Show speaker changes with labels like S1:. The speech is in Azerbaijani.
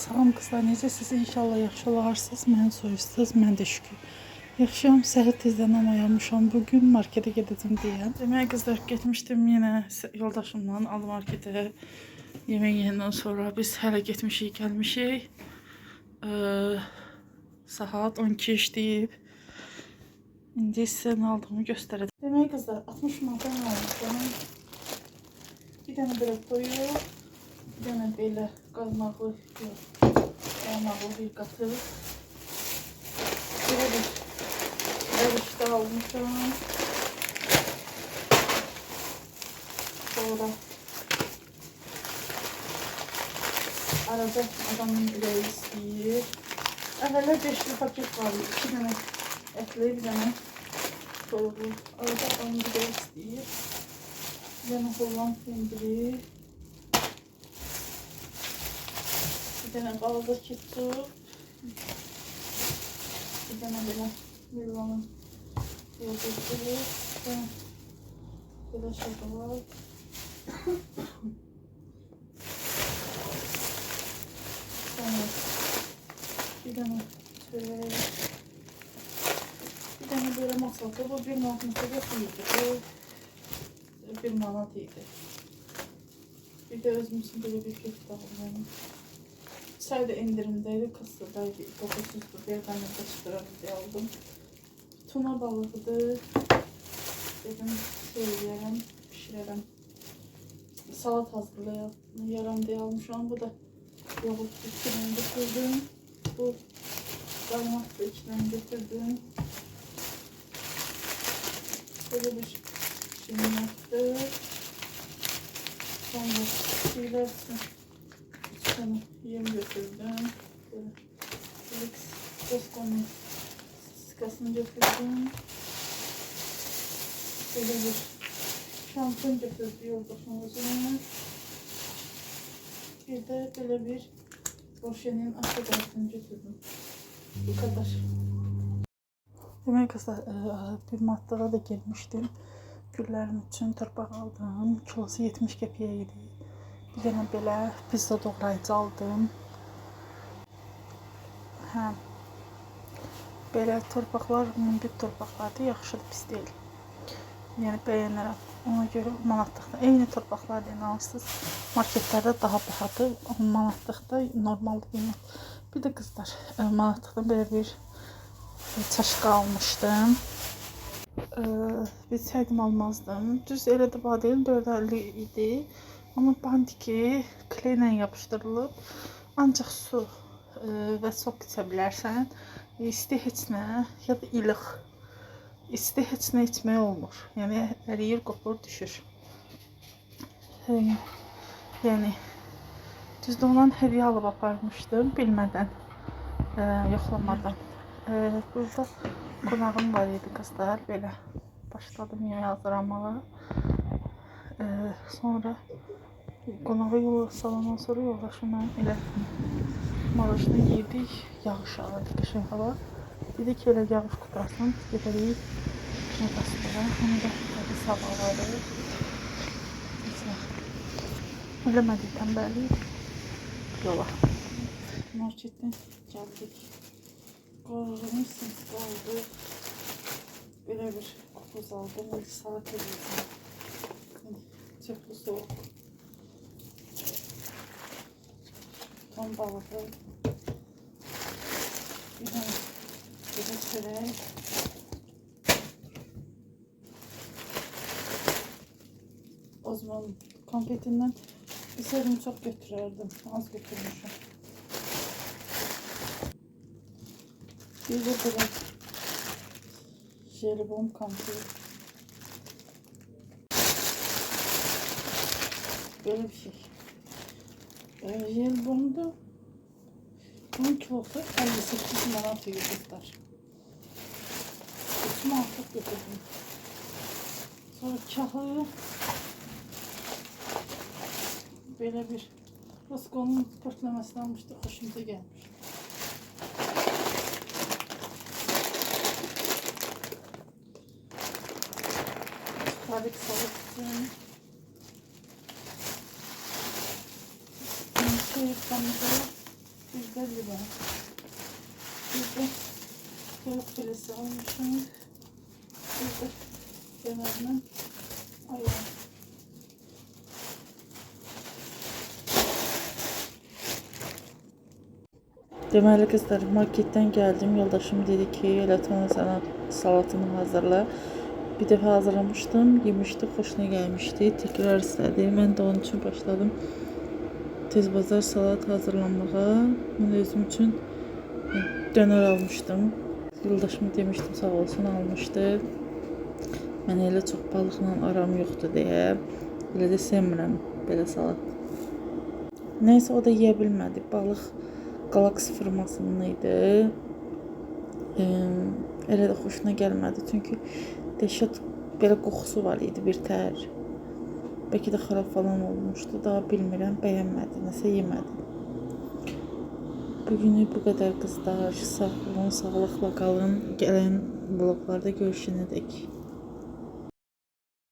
S1: Salam qızlar, necəsiz? İnşallah yaxşı olarsınız. Mən soyursuz, mən də şükür. Yaxşıyam, səhər tezdən oyanmışam. Bugün markete gedəcəm deyən. Demək qızlar, getmişdim yenə yoldaşımla al markete. Yemək yeyəndən sonra biz hələ getmişik, gəlmişik. Saat 12 işləyib. İndi sizə nə aldığımı göstərəcəm. Demək qızlar, 60 manata almışam. Bir dənə belə toyuq, bir dənə belə qaymaqlı bir qatı. Belə bir erişte almışam. Sonra arada adamın ürəyi istəyir. Əvvəllər 5'li paket var, 2 dənə ətli, bir dənə toyuqlu. Arada adamın ürəyi istəyir. Bir dənə Holland pendiri. Bir dənə qalda ketçup. Bir dənə belə Milvanın yoğurtları. Belə şokolad. Bir dənə çörək. Bir dənə belə masada. Bu 1 manat idi. Bu 1 manat idi. Bir də özüm üçün belə bir köfte aldım. Çay da indirimdeydi, kassadaydı, 900'dü. Bir tane kaçtırarak aldım. Tuna balığıdır. Dedim söyleyeyim, pişirelim. Salat hazırlayalım diye almışam. Bu da yoğurt içinden getirdim. Bu kaymak da içinden getirdim. Böyle bir şey yaptık. Sonra şeyler yem götürdüm. Böyle Costco'nun sıkasını götürdüm. Böyle bir şampuan götürdü yoldaşımızın. Bir de böyle bir Roche'nin aşağıdakini götürdüm. Bu kadar. Demek kızlar, bir matlara da gelmiştim. Güllerim için torpaq aldım. Kilosu 70 qəpiyə idi. Bir dənə belə pizza doğrayıcı aldım. Hə. Belə torpaqlar münbit torpaqlardır, yaxşıdır, pis deyil. Yəni bəyənirəm. Ona görə manatlıqda eyni torpaqlar deyən alırsınız. Marketlərdə daha bahadır. Manatlıqda normal qiymət. Bir də qızlar, manatlıqdan belə bir çaşqa almışdım. Bir çaydım almazdım. Düz elə də baha deyil, 4.50 idi. Ama bandiki kleylə yapışdırılıb. Ancaq su və sok içə bilərsən. İsti heç nə, ya da ilıq. İsti heç nə içmək olmur. Yəni əriyir, qopur, düşür. Yəni düzdə olan hədiyyə alıb aparmışdım bilmədən, yoxlamadan. Burada qonağım var idi qızlar, belə başladım yemək hazırlamağa. Sonra qonağı yola salandan sonra yoldaşımla elə marajda yedik. Yağış alırdı, qışın hava. Dedik ki, elə yağış qutarsın, gedərik Megastora. Onu da sabahları. Eləmədik tənbəllik. Yola. Marketdən gəldik. Qoyulmuşsunuz, qaldı. Belə bir qoxuz aldım. Salat edilsin. Çöplü soğuk. Ton balığı. Bir tane çörek. O zaman konfetinden istediğim çok götürürdüm. Az götürmüşüm. Bir de böyle jelibon konfeti. Böyle bir şey. Jelibonda 10 kilosu 58 manat yiyecekler. 3 manatlık götürdüm. Sonra kahve böyle bir Costco'nun pörtlemesini almıştık. Hoşumuza gelmiş. Tabii salat için Yıkandı. Bizdə limon. Bizdə tavuk filesi almışım. Bizdə kenarına ayran. Deməli qızlar, marketdən gəldim. Yoldaşım dedi ki, elə tona sana salatını hazırla. Bir dəfə hazırlamışdım, yemişdi, xoşuna gəlmişdi. Təkrar istədi. Mən də onun üçün başladım tez bazar salat hazırlanmağa. Mən özüm üçün dönər almışdım. Yoldaşım demişdim, sağ olsun almışdı. Mən elə çox balıqla aram yoxdur deyə. Elə də sevmirəm belə salat. Nəysə o da yeyə bilmədi. Balıq Galaxy firmasının idi. Elə də xoşuna gəlmədi. Çünki dəhşət belə qoxusu var idi, bir tər. Bəlkə də xarab falan olmuşdu. Daha bilmirəm, bəyənmədi, nəsə yemədi. Bugünü bu qədər qızlar. Sağ olun, sağlıqla qalın. Gələn vloglarda görüşənədək.